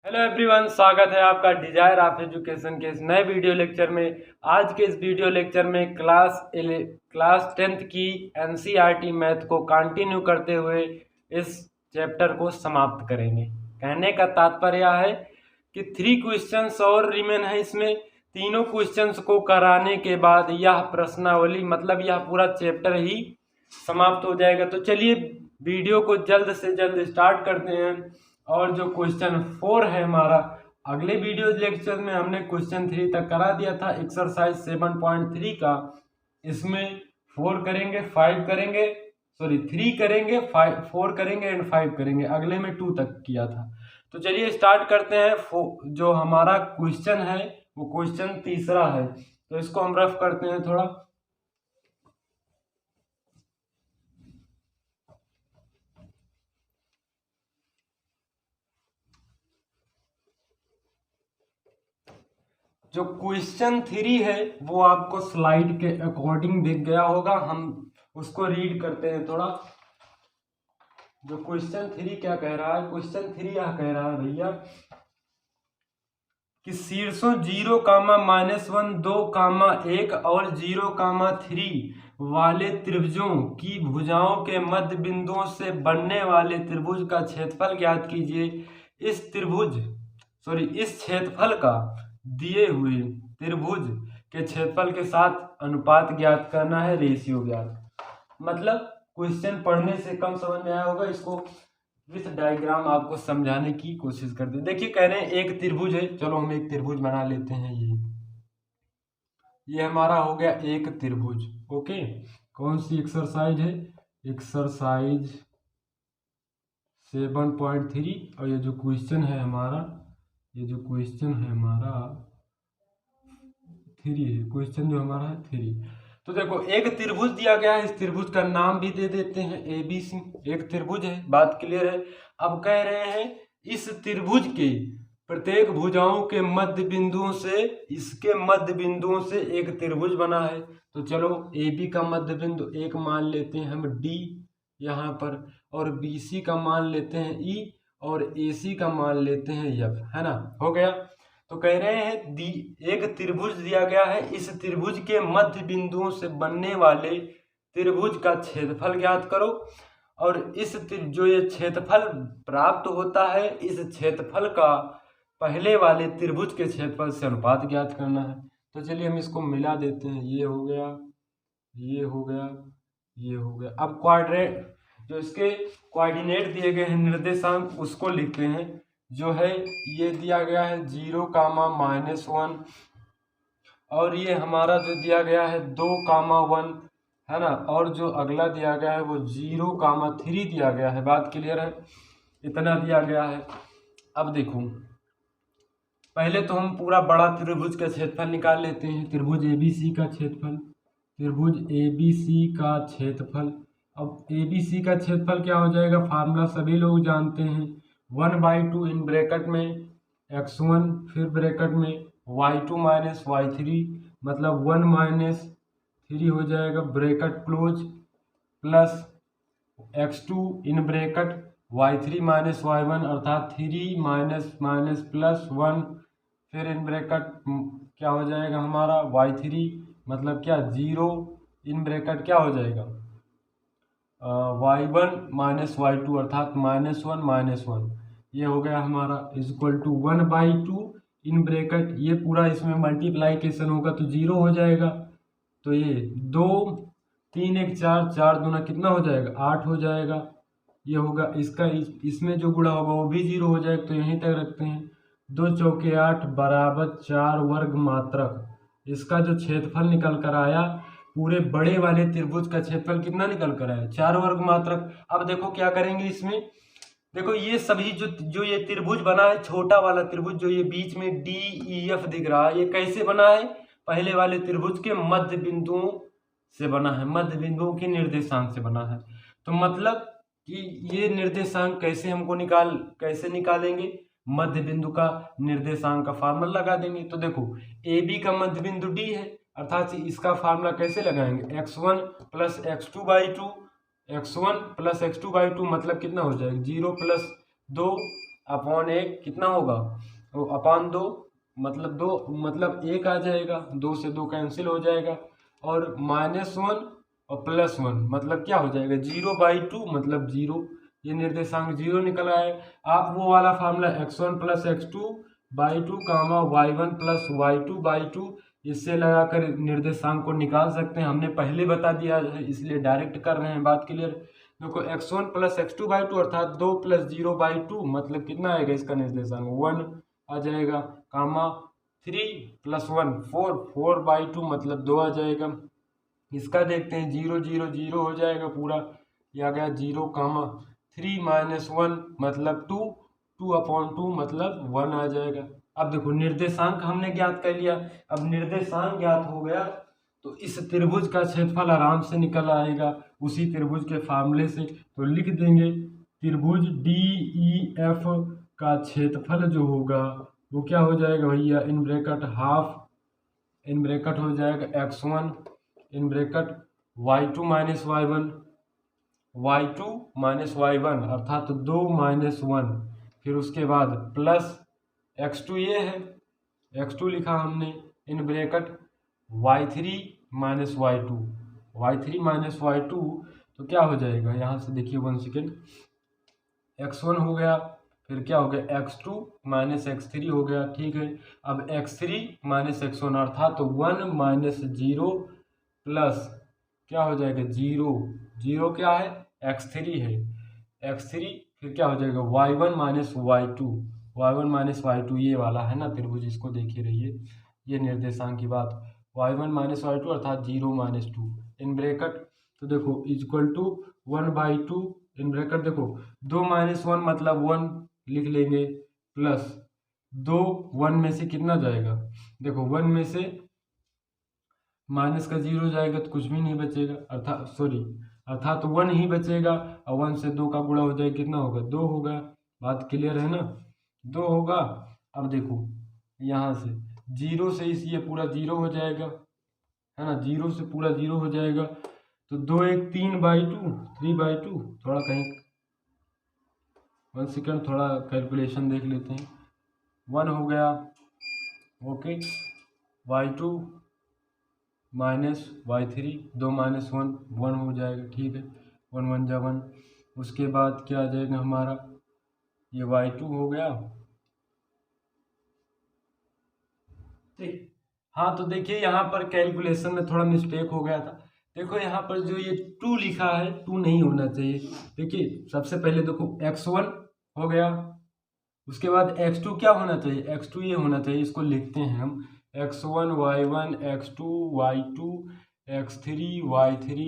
Hello everyone, स्वागत है आपका डिजायर ऑफ एजुकेशन के इस नए वीडियो लेक्चर में। आज के इस वीडियो लेक्चर में क्लास 10th की एनसीईआरटी मैथ को कंटिन्यू करते हुए इस चैप्टर को समाप्त करेंगे। कहने का तात्पर्य है कि 3 क्वेश्चंस और रिमेन है। इसमें तीनों क्वेश्चंस को कराने के बाद यह प्रश्नावली मतलब यह पूरा चैप्टर ही समाप्त हो जाएगा। तो चलिए वीडियो को जल्द से जल्द स्टार्ट करते हैं। और जो क्वेश्चन 4 है हमारा, अगले वीडियो लेक्चर में हमने क्वेश्चन 3 तक करा दिया था एक्सरसाइज 7.3 का। इसमें 4 करेंगे, 5 करेंगे, सॉरी 3 करेंगे, 4 करेंगे एंड 5 करेंगे। अगले में 2 तक किया था। तो चलिए स्टार्ट करते हैं। जो हमारा क्वेश्चन है वो क्वेश्चन तीसरा है, तो इसको हम रफ करते हैं थोड़ा। जो क्वेश्चन 3 है वो आपको स्लाइड के अकॉर्डिंग दिख गया होगा। हम उसको रीड करते हैं थोड़ा। जो क्वेश्चन 3 क्या कह रहा है, क्वेश्चन 3 यह कह रहा है भैया कि शीर्षों 0, -1, 2, 1 और 0, 3 वाले त्रिभुजों की भुजाओं के मध्य बिंदुओं से बनने वाले त्रिभुज का क्षेत्रफल ज्ञात कीजिए। इस क्षेत्रफल का दिए हुए त्रिभुज के क्षेत्रफल के साथ अनुपात ज्ञात करना है, रेशियो ज्ञात। मतलब क्वेश्चन पढ़ने से कम समझ में आया होगा, इसको विथ डायग्राम आपको समझाने की कोशिश करते हैं। देखिए कह रहे हैं एक त्रिभुज है, चलो हम एक त्रिभुज बना लेते हैं। ये हमारा हो गया एक त्रिभुज। ओके, कौन सी एक्सरसाइज है? एक्सरसाइज 7.3। और ये जो क्वेश्चन है हमारा 3 है। क्वेश्चन जो हमारा है 3। तो देखो एक त्रिभुज दिया गया है, इस त्रिभुज का नाम भी दे देते हैं ABC। एक त्रिभुज है, बात क्लियर है। अब कह रहे हैं इस त्रिभुज के प्रत्येक भुजाओं के मध्य बिंदुओं से, इसके मध्य बिंदुओं से एक त्रिभुज बना है। तो चलो AB का मध्य बिंदु 1 मान लेते हैं हम D यहाँ पर, और BC का मान लेते हैं E, और AC का मान लेते हैं F, है ना। हो गया। तो कह रहे हैं एक त्रिभुज दिया गया है, इस त्रिभुज के मध्य बिंदुओं से बनने वाले त्रिभुज का क्षेत्रफल ज्ञात करो। और जो ये क्षेत्रफल प्राप्त होता है, इस क्षेत्रफल का पहले वाले त्रिभुज के क्षेत्रफल से अनुपात ज्ञात करना है। तो चलिए हम इसको मिला देते हैं। ये हो गया, ये हो गया, ये हो गया। अब क्वाड्रेंट जो इसके कोऑर्डिनेट दिए गए हैं, निर्देशांक, उसको लिखते हैं। जो है ये दिया गया है 0, -1, और ये हमारा जो दिया गया है 2, 1, है ना। और जो अगला दिया गया है वो 0, 3 दिया गया है। बात क्लियर है, इतना दिया गया है। अब देखो पहले तो हम पूरा बड़ा त्रिभुज का क्षेत्रफल निकाल लेते हैं। त्रिभुज ABC का क्षेत्रफल, त्रिभुज ABC का क्षेत्रफल। अब ABC का क्षेत्रफल क्या हो जाएगा, फार्मूला सभी लोग जानते हैं। 1/2 इन ब्रैकेट में x1, फिर ब्रैकेट में y2 माइनस y3, मतलब 1 - 3 हो जाएगा, bracket close, plus x2 in bracket y3 minus y1, अर्थात 3 माइनस प्लस 1, फिर इन ब्रैकेट क्या हो जाएगा हमारा y3, मतलब क्या 0 इन ब्रैकेट क्या हो जाएगा y1 माइनस y2, अर्थात -1 ये हो गया हमारा इक्वल टू 1/2 इन ब्रैकेट। ये पूरा इसमें मल्टीप्लाइकेशन होगा तो 0 हो जाएगा। तो ये 2, 3, 1, 4, 4 दूना कितना हो जाएगा 8 हो जाएगा। ये होगा इसका इसमें जो गुणा होगा वो भी 0 हो जाएगा। तो यहीं तक रखते हैं। 2 चौके 8 बराबर 4 वर्ग मात्रक। इसका जो क्षेत्रफल निकल कर आया, पूरे बड़े वाले त्रिभुज का क्षेत्रफल कितना निकल कर आया 4 वर्ग मात्रक। अब देखो क्या करेंगे इसमें। देखो ये सभी जो ये त्रिभुज बना है, छोटा वाला त्रिभुज जो ये बीच में DEF दिख रहा है, ये कैसे बना है, पहले वाले त्रिभुज के मध्य बिंदुओं से बना है, मध्य बिंदुओं के निर्देशांक से बना है। तो मतलब कि ये निर्देशांक कैसे निकालेंगे, मध्य बिंदु का निर्देशांक का फार्मूला लगा देंगे। तो देखो AB का मध्य बिंदु D है, अर्थात इसका फार्मूला कैसे लगाएंगे, x1 + x2/2, x1 + x2/2 मतलब कितना हो जाएगा 0 + 2, अपॉन 1 कितना होगा, वो अपॉन 2 मतलब 2 मतलब 1 आ जाएगा, 2 से 2 कैंसिल हो जाएगा, और -1 और +1 मतलब क्या हो जाएगा 0/2 मतलब 0, ये निर्देशांक 0 निकल आए। आप वो वाला formula x1 + x2/2 y1 + y2/2 इससे लगाकर निर्देशांक को निकाल सकते हैं। हमने पहले बता दिया है इसलिए डायरेक्ट कर रहे हैं, बात क्लियर। देखो x1 + x2/2 अर्थात 2 + 0/2 मतलब कितना आएगा इसका निर्देशांक 1 आ जाएगा, 3 + 1 4 4/2 मतलब 2 आ जाएगा। इसका देखते हैं 0 0 0 हो जाएगा पूरा, ये आ गया 0, 3 - 1 मतलब 2 2/2 मतलब 1 आ जाएगा। अब देखो निर्देशांक हमने ज्ञात कर लिया, अब निर्देशांक ज्ञात हो गया तो इस त्रिभुज का क्षेत्रफल आराम से निकल आएगा उसी त्रिभुज के फार्मूले से। तो लिख देंगे त्रिभुज DEF का क्षेत्रफल जो होगा वो क्या हो जाएगा भैया, in bracket half, in bracket हो जाएगा x1 in bracket y2 - y1 y2 - y1 अर्थात 2 - 1, फिर उसके बाद प्लस x2 ये है, x2 लिखा हमने in bracket y3 - y2 y3 - y2 तो क्या हो जाएगा, यहाँ से देखिए 1 सेकेंड, x1 हो गया, फिर क्या हो गया x2 - x3 हो गया, ठीक है। अब x3 - x1 अर्थात 1 - 0 प्लस क्या हो जाएगा 0 0 क्या है x3 है, x3 फिर क्या हो जाएगा y1 - y2 y1 - y2 ये वाला है ना त्रिभुज, इसको देखे रहिए, ये निर्देशांक की बात, y1 - y2 अर्थात 0 - 2 इन ब्रैकेट, तो देखो इक्वल टू 1/2 इन ब्रैकेट, देखो 2 - 1 मतलब 1 लिख लेंगे, प्लस 2 1 में से कितना जाएगा, देखो 1 में से माइनस का 0 जाएगा तो कुछ भी नहीं बचेगा, अर्थात 1 ही बचेगा, और 1 से 2 का गुणा हो जाएगा कितना होगा 2 होगा, बात क्लियर है ना, 2 होगा। अब देखो यहाँ से 0 से इस ये पूरा 0 हो जाएगा, है ना, 0 से पूरा 0 हो जाएगा, तो 2 1 3/2 3/2, थोड़ा कहीं 1 सेकेंड थोड़ा कैलकुलेशन देख लेते हैं, 1 हो गया, ओके, y2 माइनस y3 2 - 1 1 हो जाएगा, ठीक है, 1 1 जा 1, उसके बाद क्या आ जाएगा हमारा, ये y2 हो गया, ठीक। हाँ तो देखिए यहाँ पर कैलकुलेशन में थोड़ा मिस्टेक हो गया था, देखो यहाँ पर जो ये 2 लिखा है 2 नहीं होना चाहिए, देखिए सबसे पहले देखो x1 हो गया, उसके बाद x2 क्या होना चाहिए, x2 ये होना चाहिए, इसको लिखते हैं हम x1 y1 x2 y2 x3 y3,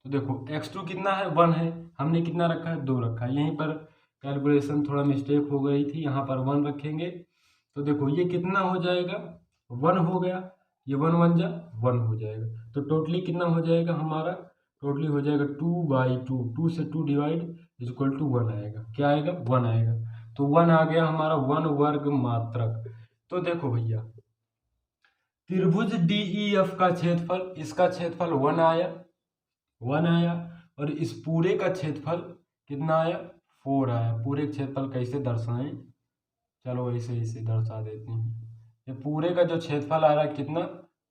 तो देखो x2 कितना है 1 है, हमने कितना रखा है 2 रखा है, यहीं पर कैलकुलेशन थोड़ा मिस्टेक हो गई थी, यहाँ पर 1 रखेंगे, तो देखो ये कितना हो जाएगा 1 हो गया, ये 1 1 जा 1 हो जाएगा, तो टोटली कितना हो जाएगा हमारा, टोटली हो जाएगा 2/2, 2 से 2 डिवाइड इक्वल टू 1 आएगा, क्या आएगा 1 आएगा, तो 1 आ गया हमारा 1 वर्ग मात्रक। तो देखो भैया त्रिभुज DEF का क्षेत्रफल, इसका क्षेत्रफल 1 आया 1 आया, और इस पूरे का क्षेत्रफल कितना आया 4 आया। पूरे क्षेत्रफल कैसे दर्शाएं, चलो ऐसे ऐसे दर्शा देते हैं, ये पूरे का जो क्षेत्रफल आ रहा है कितना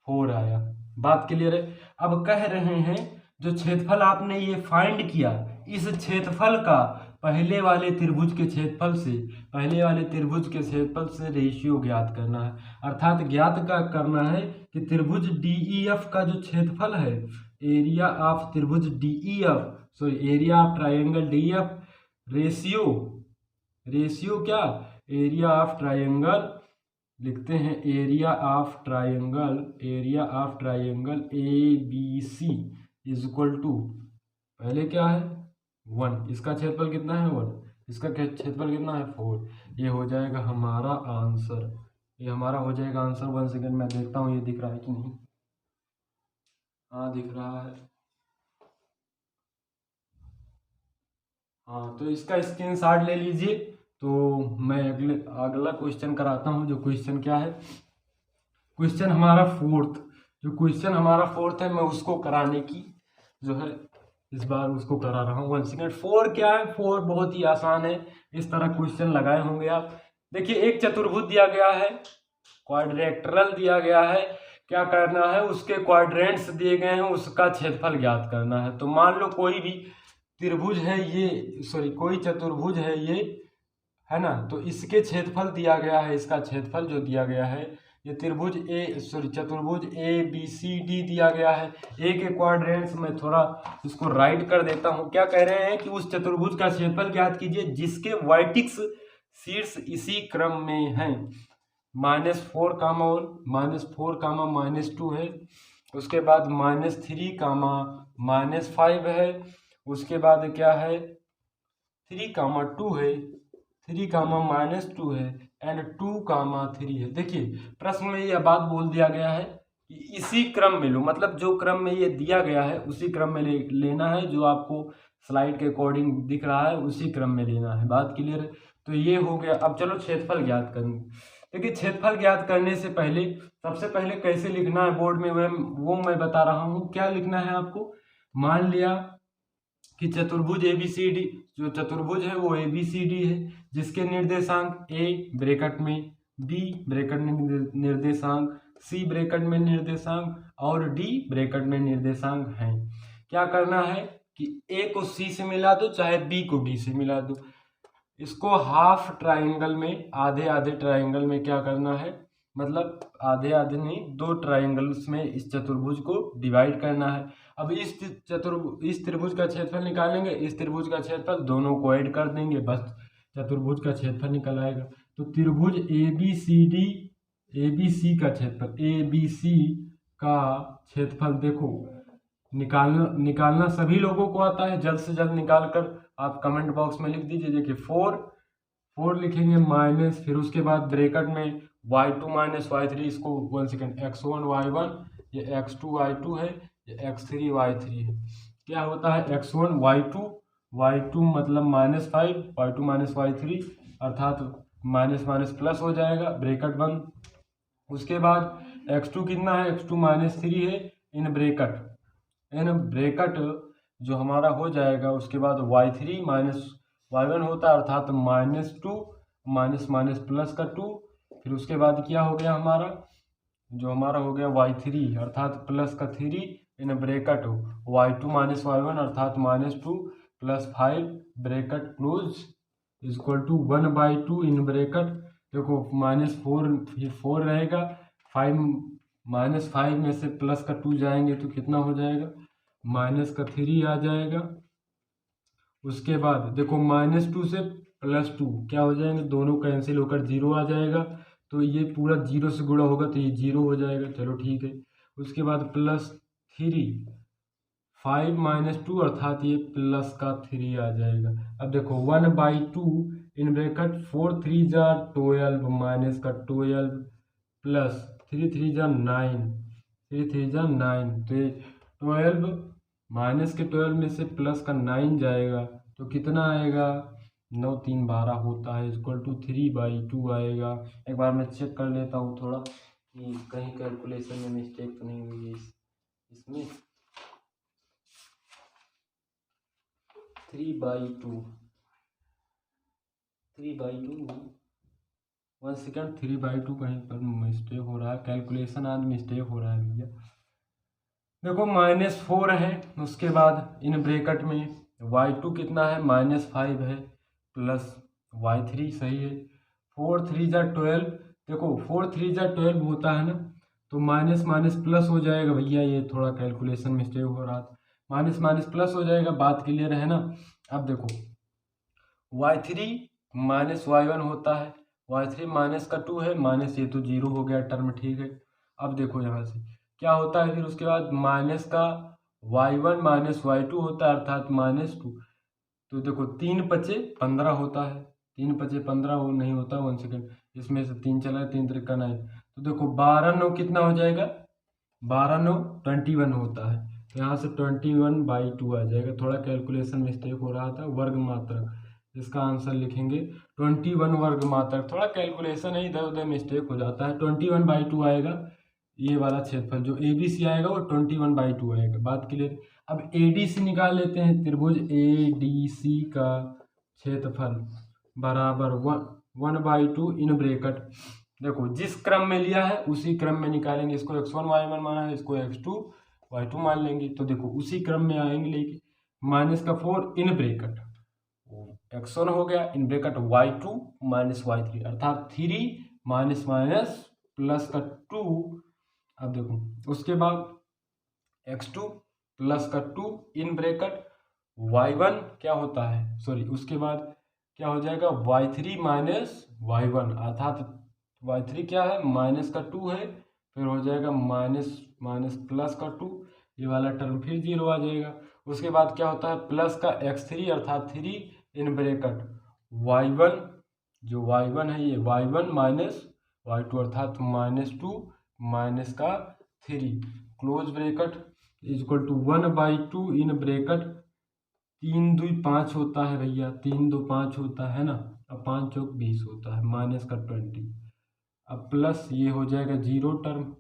4 आया, बात क्लियर है। अब कह रहे हैं जो क्षेत्रफल आपने ये फाइंड किया, इस क्षेत्रफल का पहले वाले त्रिभुज के क्षेत्रफल से, पहले वाले त्रिभुज के क्षेत्रफल से रेशियो ज्ञात करना है, अर्थात ज्ञात का करना है कि त्रिभुज DEF का जो क्षेत्रफल है, एरिया ऑफ त्रिभुज DEF area of triangle DEF ratio, ratio क्या, एरिया ऑफ ट्राइंगल, लिखते हैं area of triangle, area of triangle ABC is equal to, पहले क्या है 1, इसका क्षेत्रफल कितना है 1, इसका क्षेत्रफल कितना है 4, ये हो जाएगा हमारा आंसर, ये हमारा हो जाएगा आंसर। 1 सेकेंड मैं देखता हूँ ये दिख रहा है कि नहीं, हाँ दिख रहा है, हाँ तो इसका स्क्रीनशॉट ले लीजिए। तो मैं अगला क्वेश्चन कराता हूँ, जो क्वेश्चन क्या है, क्वेश्चन हमारा फोर्थ, जो क्वेश्चन हमारा फोर्थ है मैं उसको कराने की जो है इस बार उसको करा रहा हूँ। 1 सेकेंड। 4 क्या है? 4 बहुत ही आसान है, इस तरह क्वेश्चन लगाए होंगे आप। देखिए एक चतुर्भुज दिया गया है, क्वाड्रेक्टरल दिया गया है, क्या करना है, उसके क्वाड्रेंट्स दिए गए हैं, उसका क्षेत्रफल ज्ञात करना है। तो मान लो कोई भी त्रिभुज है ये, सॉरी कोई चतुर्भुज है ये, है ना, तो इसके क्षेत्रफल दिया गया है, इसका क्षेत्रफल जो दिया गया है, ये त्रिभुज चतुर्भुज ABCD दिया गया है। ए के क्वाड्रेंट्स में थोड़ा इसको राइट कर देता हूँ। क्या कह रहे हैं कि उस चतुर्भुज का क्षेत्रफल ज्ञात कीजिए जिसके वर्टिक्स शीर्ष इसी क्रम में हैं। -4 कामा 1, -4 कामा -2 है, उसके बाद -3 कामा -5 है, उसके बाद क्या है 3 कामा 2 है, 3 कामा -2 है, एंड 2 कामा 3 है। देखिए प्रश्न में यह बात बोल दिया गया है कि इसी क्रम में लो, मतलब जो क्रम में ये दिया गया है उसी क्रम में लेना है, जो आपको स्लाइड के अकॉर्डिंग दिख रहा है उसी क्रम में लेना है। बात क्लियर है? तो ये हो गया। अब चलो क्षेत्रफल ज्ञात करेंगे। देखिए क्षेत्रफल ज्ञात करने से पहले सबसे पहले कैसे लिखना है बोर्ड में वो मैं बता रहा हूँ। क्या लिखना है आपको? मान लिया कि चतुर्भुज ABCD, जो चतुर्भुज है वो ABCD है, जिसके निर्देशांक A ब्रैकेट में, B ब्रैकेट में निर्देशांक, C ब्रैकेट में निर्देशांक और D ब्रैकेट में निर्देशांक हैं। क्या करना है कि A को C से मिला दो, चाहे B को D से मिला दो। इसको हाफ ट्राइंगल में, आधे आधे ट्राइंगल में क्या करना है, मतलब आधे आधे नहीं, 2 ट्राइंगल्स में इस चतुर्भुज को डिवाइड करना है। अब इस त्रिभुज का क्षेत्रफल निकालेंगे, इस त्रिभुज का क्षेत्रफल, दोनों को ऐड कर देंगे, बस चतुर्भुज का क्षेत्रफल निकल आएगा। तो त्रिभुज ABCD, ABC का क्षेत्रफल, ABC का क्षेत्रफल देखो निकालना सभी लोगों को आता है। जल्द से जल्द निकाल कर आप कमेंट बॉक्स में लिख दीजिए। देखिए 4 लिखेंगे माइनस, फिर उसके बाद ब्रैकेट में y2 माइनस y3, इसको 1 सेकेंड, x1 y1, ये x2 y2 है, ये x3 y3 है। क्या होता है x1 y2 मतलब -5, y2 माइनस y3 अर्थात माइनस माइनस प्लस हो जाएगा, ब्रैकेट बंद। उसके बाद x2 कितना है, x2 -3 है, इन ब्रैकेट जो हमारा हो जाएगा। उसके बाद y3 माइनस y1 होता है, अर्थात -2 माइनस माइनस प्लस का 2, फिर उसके बाद क्या हो गया हमारा, जो हमारा हो गया y3 अर्थात प्लस का 3, in bracket y2 minus y1 अर्थात -2 plus 5 bracket close equal to 1/2 in bracket. देखो -4 रहेगा, 5 में से प्लस का 2 जाएंगे तो कितना हो जाएगा, -3 आ जाएगा। उसके बाद देखो -2 से +2 क्या हो जाएंगे, दोनों कैंसिल होकर 0 आ जाएगा, तो ये पूरा 0 से गुणा होगा तो ये 0 हो जाएगा। चलो ठीक है। उसके बाद +3, 5 - 2 अर्थात ये प्लस का 3 आ जाएगा। अब देखो 1/2 इन ब्रैकेट 4 3 जा 12 माइनस का 12 प्लस 3 3 जा 9, 3 3 जा 9, तो 12 माइनस के 12 में से प्लस का 9 जाएगा तो कितना आएगा, 9 3 12 होता है, इक्वल टू 3/2 आएगा। एक बार मैं चेक कर लेता हूँ थोड़ा कि कहीं कैलकुलेशन में मिस्टेक तो नहीं हुई है इसमें। 3/2 1 सेकेंड, 3/2 कहीं पर मिस्टेक हो रहा है, कैलकुलेशन आज मिस्टेक हो रहा है भैया। देखो -4 है, उसके बाद इन ब्रैकेट में y2 कितना है, -5 है, प्लस y3 सही है। 4 3 जा 12, देखो 4 3 जा 12 होता है ना, तो माइनस माइनस प्लस हो जाएगा भैया, ये थोड़ा कैलकुलेशन मिस्टेक हो रहा था, माइनस माइनस प्लस हो जाएगा, बात क्लियर है ना। अब देखो y3 माइनस y1 होता है, y3 माइनस का 2 है, माइनस ये तो 0 हो गया टर्म, ठीक है। अब देखो यहाँ से क्या होता है, फिर उसके बाद माइनस का y1 माइनस y2 होता है, अर्थात -2, तो देखो 3 5 15 होता है, 3 5 15 वो नहीं होता, 1 सेकेंड, इसमें से 3 चला है, 3 3 9, तो देखो 12 9 कितना हो जाएगा, 12 9 21 होता है, तो यहाँ से 21/2 आ जाएगा। थोड़ा कैलकुलेशन मिस्टेक हो रहा था, वर्ग मात्रक, इसका आंसर लिखेंगे 21 वर्ग मात्रक। थोड़ा कैलकुलेशन है, इधर उधर मिस्टेक हो जाता है, 21/2 आएगा, ये वाला क्षेत्रफल जो ABC आएगा वो 21/2 आएगा। बात क्लियर। अब ADC निकाल लेते हैं। त्रिभुज ADC का क्षेत्रफल बराबर 1/2 इन ब्रैकेट, देखो जिस क्रम में लिया है उसी क्रम में निकालेंगे। इसको x1 y1 माना है, इसको x2 y2 मान लेंगे, तो देखो उसी क्रम में आएंगे लेके। -4 इन ब्रैकेट x1 हो गया, इन ब्रैकेट y2 -y3 अर्थात 3 माइनस माइनस प्लस का 2। अब देखो उसके बाद x2 प्लस का 2 इन ब्रैकेट y1 क्या होता है, सॉरी उसके बाद क्या हो जाएगा y3 माइनस y1 अर्थात y3 क्या है माइनस का 2 है, फिर हो जाएगा माइनस माइनस प्लस का 2, ये वाला टर्म फिर 0 आ जाएगा। उसके बाद क्या होता है प्लस का x3 अर्थात 3 इन ब्रैकेट y1, जो y1 है ये y1 माइनस y2 अर्थात -2 माइनस का 3 close bracket equal to 1/2 in bracket 3 2 5 होता है भैया, 3 2 5 होता है ना, अब 5 चौक 20 होता है माइनस का 20। अब प्लस ये हो जाएगा 0 टर्म,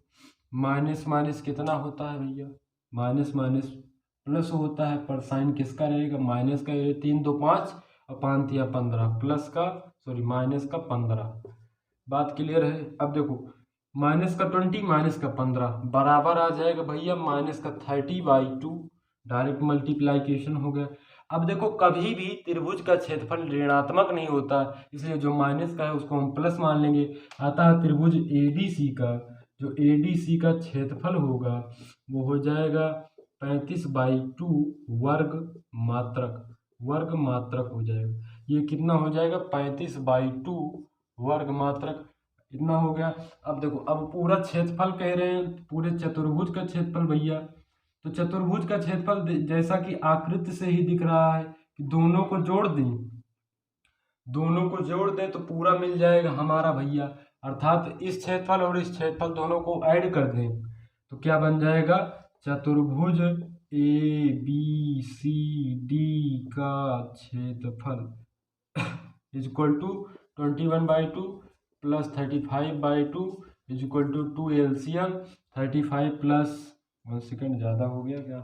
माइनस माइनस कितना होता है भैया, माइनस माइनस प्लस होता है, पर साइन किसका रहेगा माइनस का। 3 2 5 और 5 या 15 प्लस का सॉरी माइनस का 15। बात क्लियर है। अब देखो माइनस का 20 माइनस का 15 बराबर आ जाएगा भैया माइनस का 30/2, डायरेक्ट मल्टीप्लाइकेशन हो गया। अब देखो कभी भी त्रिभुज का क्षेत्रफल ऋणात्मक नहीं होता, इसलिए जो माइनस का है उसको हम प्लस मान लेंगे। अतः त्रिभुज ADC का जो ADC का क्षेत्रफल होगा वो हो जाएगा 35/2 वर्ग मात्रक हो जाएगा। ये कितना हो जाएगा 35/2 वर्ग मात्रक, इतना हो गया। अब देखो अब पूरा क्षेत्रफल कह रहे हैं, पूरे चतुर्भुज का क्षेत्रफल भैया, तो चतुर्भुज का क्षेत्रफल जैसा कि आकृति से ही दिख रहा है कि दोनों को जोड़ दें तो पूरा मिल जाएगा हमारा भैया, अर्थात इस क्षेत्रफल और इस क्षेत्रफल दोनों को ऐड कर दें तो क्या बन जाएगा चतुर्भुज ABCD का क्षेत्रफल equal to 21/2 plus 35/2 equal to 2 LCM 35 plus 1 second ज़्यादा हो गया क्या,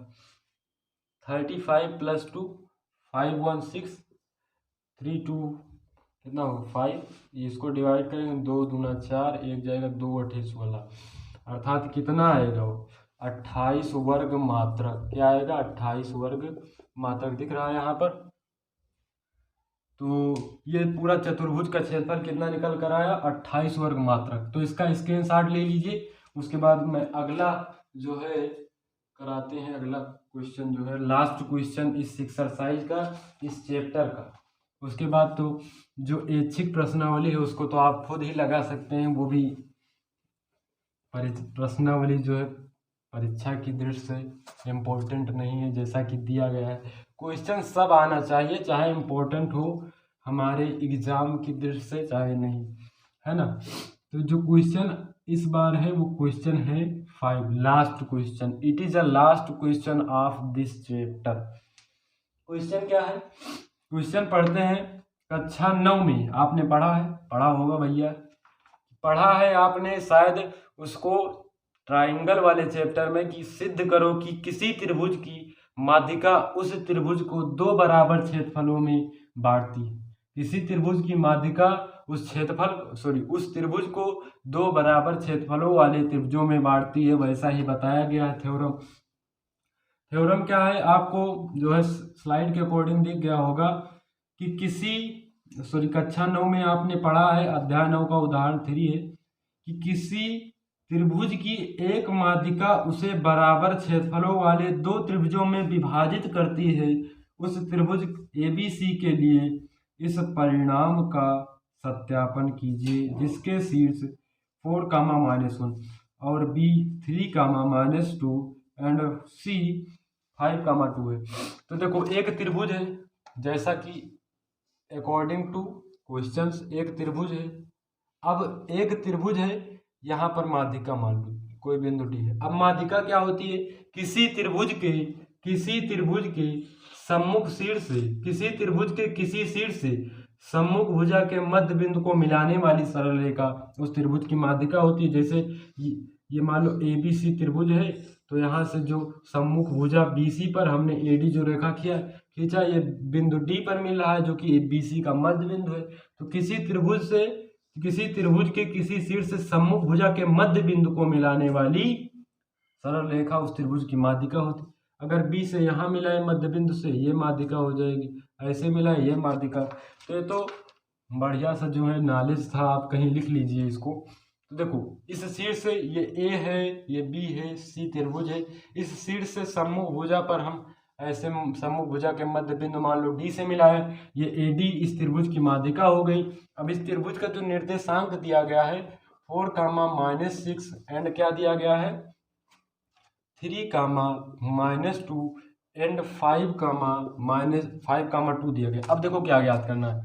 35 प्लस 2 516 3 2 कितना होगा 5, इसको डिवाइड करेंगे 2 दूना 4, एक जाएगा 2 8 16, अर्थात कितना आएगा वो 28 वर्ग मात्रक। क्या आएगा 28 वर्ग मात्रक दिख रहा है यहाँ पर। तो ये पूरा चतुर्भुज का क्षेत्रफल कितना निकल कर आया 28 वर्ग मात्रक। तो इसका स्क्रीनशॉट ले लीजिए। उसके बाद मैं अगला जो है कराते हैं, अगला क्वेश्चन जो है लास्ट क्वेश्चन इस एक्सरसाइज का, इस चैप्टर का। उसके बाद तो जो ऐच्छिक प्रश्नावली है उसको तो आप खुद ही लगा सकते हैं, वो भी प्रश्नावली जो है परीक्षा की दृष्टि से इम्पोर्टेंट नहीं है, जैसा कि दिया गया है। क्वेश्चन सब आना चाहिए, चाहे इम्पोर्टेंट हो हमारे एग्जाम की दृष्टि से चाहे नहीं, है ना। तो जो क्वेश्चन इस बार है वो क्वेश्चन है 5, last question. It is a last question of this chapter. Question क्या है, क्वेश्चन पढ़ते हैं। कक्षा 9 में आपने पढ़ा होगा भैया, पढ़ा है आपने शायद उसको ट्राइंगल वाले चैप्टर में, कि सिद्ध करो कि किसी त्रिभुज की माध्यिका उस त्रिभुज को 2 बराबर क्षेत्रफलों में बांटती है। किसी त्रिभुज की माध्यिका उस त्रिभुज को 2 बराबर क्षेत्रफलों वाले त्रिभुजों में बांटती है, वैसा ही बताया गया है। थ्योरम क्या है आपको जो है स्लाइड के अकॉर्डिंग दिख गया होगा कि कक्षा 9 में आपने पढ़ा है, अध्याय 9 का उदाहरण 3 है कि किसी त्रिभुज की एक माध्यिका उसे बराबर क्षेत्रफलों वाले 2 त्रिभुजों में विभाजित करती है। उस त्रिभुज ABC के लिए इस परिणाम का सत्यापन कीजिए, जिसके शीर्ष 4, -1 और B 3, -2 एंड C 5, 2 है। तो देखो एक त्रिभुज है, जैसा कि अकॉर्डिंग टू क्वेश्चंस एक त्रिभुज है। अब एक त्रिभुज है, यहाँ पर माध्यिका मान लो कोई बिंदु D है। अब माध्यिका क्या होती है, किसी त्रिभुज के सम्मुख शीर्ष से, किसी त्रिभुज के किसी शीर्ष से सम्मुख भुजा के मध्य बिंदु को मिलाने वाली सरल रेखा उस त्रिभुज की माध्यिका होती है। जैसे ये मान लो ABC त्रिभुज है, तो यहाँ से जो सम्मुख भुजा BC पर हमने AD जो रेखा खींचा, ये बिंदु D पर मिल रहा है जो कि BC का मध्य बिंदु है। तो किसी त्रिभुज के किसी शीर्ष से सम्मुख भुजा के मध्य बिंदु को मिलाने वाली सरल रेखा उस त्रिभुज की माध्यिका होती। अगर B से यहाँ मिला है मध्य बिंदु से, ये माध्यिका हो जाएगी, ऐसे मिला है ये माध्यिका। तो ये तो बढ़िया सा जो है नॉलेज था, आप कहीं लिख लीजिए इसको। तो देखो इस शीर्ष से ये A है, ये B है, C त्रिभुज है, इस शीर्ष से सम्मुख भुजा पर हम ऐसे सम्मुख भुजा के मध्य बिंदु मान लो D से मिला है, ये AD इस त्रिभुज की माध्यिका हो गई। अब इस त्रिभुज का जो निर्देशांक दिया गया है 4, -6 एंड क्या दिया गया है 3, -2 एंड 5, -5, 2 दिया गया। अब देखो क्या ज्ञात करना है,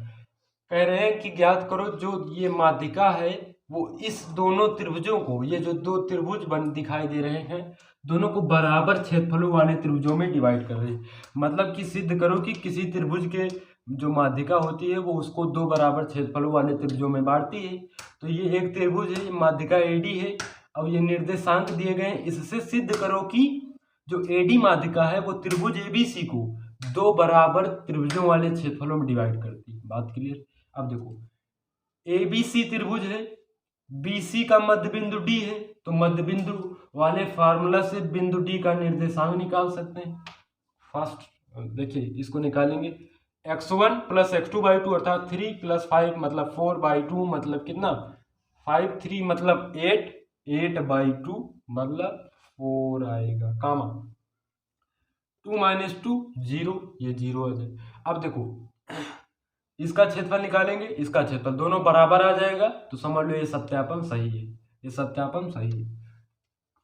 कह रहे हैं कि ज्ञात करो जो ये माध्यिका है वो इस दोनों त्रिभुजों को, ये जो दो त्रिभुज दिखाई दे रहे हैं, दोनों को बराबर क्षेत्रफलों वाले त्रिभुजों में डिवाइड कर रही है। मतलब कि सिद्ध करो कि किसी त्रिभुज के जो माध्यिका होती है वो उसको दो बराबर क्षेत्रफलों वाले त्रिभुजों में बांटती है। तो ये एक त्रिभुज है, माध्यिका AD है, अब ये निर्देशांक दिए गए हैं, इससे सिद्ध करो कि जो AD माध्यिका है वो त्रिभुज ABC को दो बराबर त्रिभुजों वाले क्षेत्रफलों में डिवाइड करती है। बात क्लियर। अब देखो ABC त्रिभुज है, BC का मध्य बिंदु D है, तो मध्य बिंदु वाले फार्मूला से बिंदु D का निर्देशांक निकाल सकते हैं। फर्स्ट देखिए इसको निकालेंगे, x1 + x2/2 अर्थात 3 + 5 मतलब 4/2 मतलब कितना 5, 3 मतलब 8, 8/2 मतलब 4 आएगा, कामा 2 - 2 0, ये 0 आ जाए। अब देखो इसका क्षेत्रफल निकालेंगे, इसका क्षेत्रफल, दोनों बराबर आ जाएगा, तो समझ लो ये सत्यापन सही है, ये सत्यापन सही है।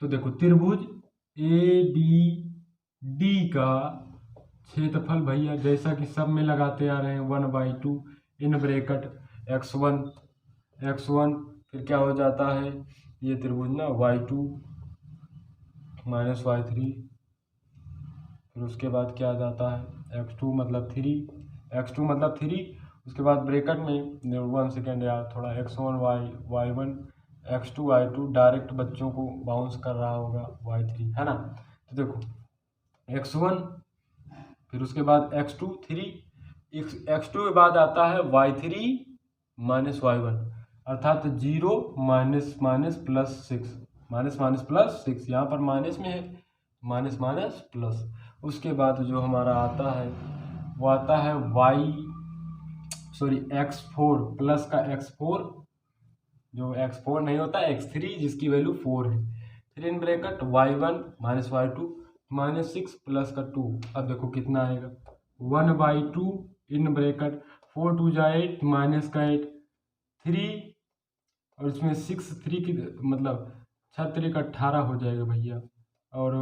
तो देखो त्रिभुज ABD का क्षेत्रफल भैया जैसा कि सब में लगाते आ रहे हैं 1/2 इन ब्रैकेट x1 फिर क्या हो जाता है ये त्रिभुज ना y2 - y3, फिर उसके बाद क्या आ जाता है x2 मतलब 3, उसके बाद ब्रैकेट में 1 सेकेंड यार थोड़ा x1 y1 x2 y2 direct बच्चों को बाउंस कर रहा होगा y3 है ना। तो देखो x1 फिर उसके बाद x2 3, x2 के बाद आता है y3 - y1 अर्थात 0 -+6 यहाँ पर माइनस में है, माइनस प्लस। उसके बाद जो हमारा आता है वो आता है x4 प्लस का x4, जो x4 नहीं होता x3 जिसकी वैल्यू 4 है, फिर in bracket y1 - y2 -6 plus का 2। अब देखो कितना आएगा 1/2 इन ब्रैकेट 4 2 जा 8 माइनस का 8 3 और इसमें 6 3 की मतलब 6 का 18 हो जाएगा भैया, और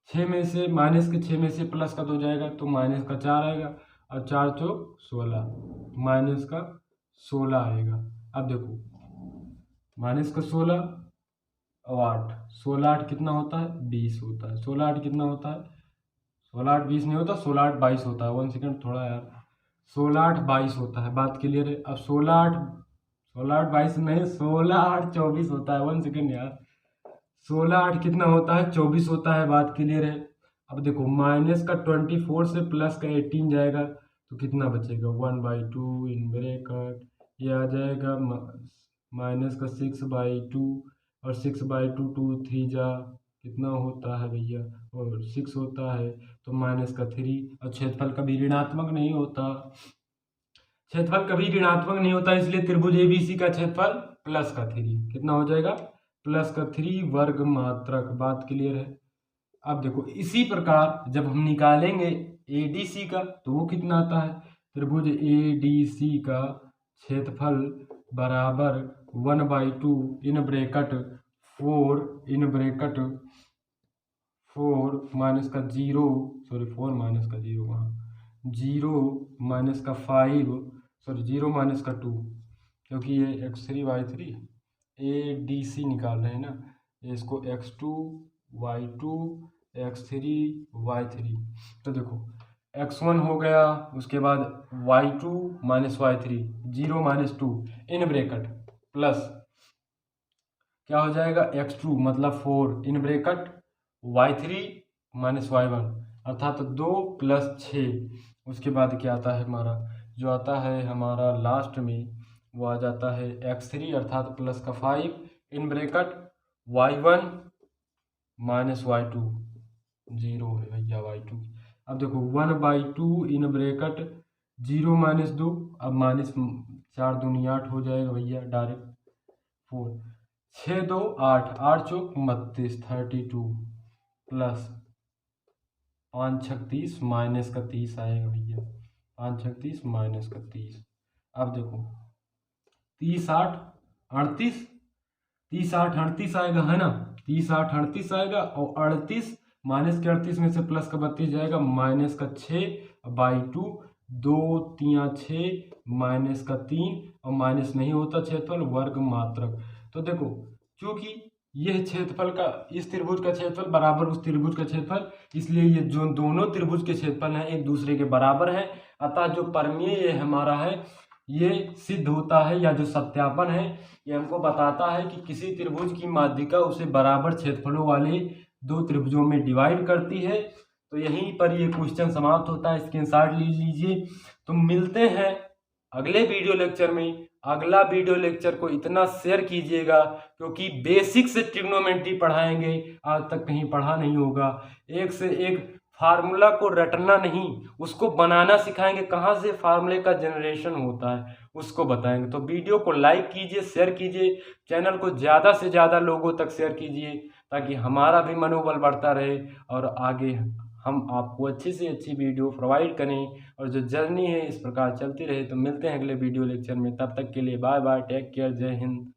6 में से माइनस के 6 में से प्लस का 2 जाएगा तो माइनस का 4 आएगा, और 4 चौक 16 माइनस का 16 आएगा। अब देखो माइनस का 16 और 8, 16 8 कितना होता है 20 होता है, 16 8 कितना होता है 16 8 20 नहीं होता, 16 8 22 होता है। 1 सेकेंड थोड़ा यार, 16 8 22 होता है, बात क्लियर है। अब 16 8 22 नहीं, 16 8 24 होता है। 1 सेकेंड यार, 16 8 कितना होता है 24 होता है, बात क्लियर है। अब देखो माइनस का 24 से प्लस का 18 जाएगा तो कितना बचेगा 1/2 इन ब्रैकेट, ये आ जाएगा माइनस का 6/2 और 6/2 2 3 जा कितना होता है भैया और 6 होता है, तो माइनस का 3। और क्षेत्रफल कभी ऋणात्मक नहीं होता, क्षेत्रफल कभी ऋणात्मक नहीं होता, इसलिए त्रिभुज ABC का क्षेत्रफल प्लस का 3 कितना हो जाएगा प्लस का 3 वर्ग मात्रक, बात क्लियर है। अब देखो इसी प्रकार जब हम निकालेंगे ADC का तो वो कितना आता है, त्रिभुज ADC का क्षेत्रफल बराबर 1/2 in bracket 4 in bracket 4 minus का 0 4 माइनस का 0 वहाँ 0 माइनस का 5 0 माइनस का 2, क्योंकि ये x3 y3 ADC निकाल रहे हैं ना, इसको x2 y2 x3 y3। तो देखो x1 हो गया, उसके बाद y2 - y3 0 - 2 in bracket plus क्या हो जाएगा x2 मतलब 4 in bracket y3 minus y1 अर्थात 2 प्लस 6। उसके बाद क्या आता है हमारा, जो आता है हमारा लास्ट में वो आ जाता है x3 अर्थात प्लस का 5 in bracket y1 minus y2 0 है भैया y2। अब देखो 1/2 इन ब्रैकेट 0 माइनस 2, अब माइनस 4 दूनी 8 हो जाएगा भैया डायरेक्ट 4। 6 2 8, 8 चौक 32 32 प्लस 5 छक 30 माइनस का 30 आएगा भैया 5 छक 30 माइनस का 30। अब देखो 30 8 38, 30 8 38 आएगा है ना, 30 8 38 आएगा और 38 माइनस के 38 में से प्लस का 32 जाएगा माइनस का 6/2 2 3 6 माइनस का 3 और माइनस नहीं होता क्षेत्रफल वर्ग मात्रक। तो देखो क्योंकि यह क्षेत्रफल का इस त्रिभुज का क्षेत्रफल बराबर उस त्रिभुज का क्षेत्रफल, इसलिए ये जो दोनों त्रिभुज के क्षेत्रफल हैं एक दूसरे के बराबर हैं। अतः जो प्रमेय ये हमारा है ये सिद्ध होता है, या जो सत्यापन है ये हमको बताता है कि किसी त्रिभुज की माध्यिका उसे बराबर क्षेत्रफलों वाले दो त्रिभुजों में डिवाइड करती है। तो यहीं पर ये क्वेश्चन समाप्त होता है, स्क्रीनशॉट ले लीजिए। तो मिलते हैं अगले वीडियो लेक्चर में। अगला वीडियो लेक्चर को इतना शेयर कीजिएगा क्योंकि बेसिक से ट्रिग्नोमेट्री पढ़ाएंगे, आज तक कहीं पढ़ा नहीं होगा। एक से एक फार्मूला को रटना नहीं, उसको बनाना सिखाएंगे, कहाँ से फार्मूले का जनरेशन होता है उसको बताएंगे। तो वीडियो को लाइक कीजिए, शेयर कीजिए, चैनल को ज़्यादा से ज़्यादा लोगों तक शेयर कीजिए ताकि हमारा भी मनोबल बढ़ता रहे और आगे हम आपको अच्छी से अच्छी वीडियो प्रोवाइड करें और जो जर्नी है इस प्रकार चलती रहे। तो मिलते हैं अगले वीडियो लेक्चर में, तब तक के लिए बाय बाय, टेक केयर, जय हिंद।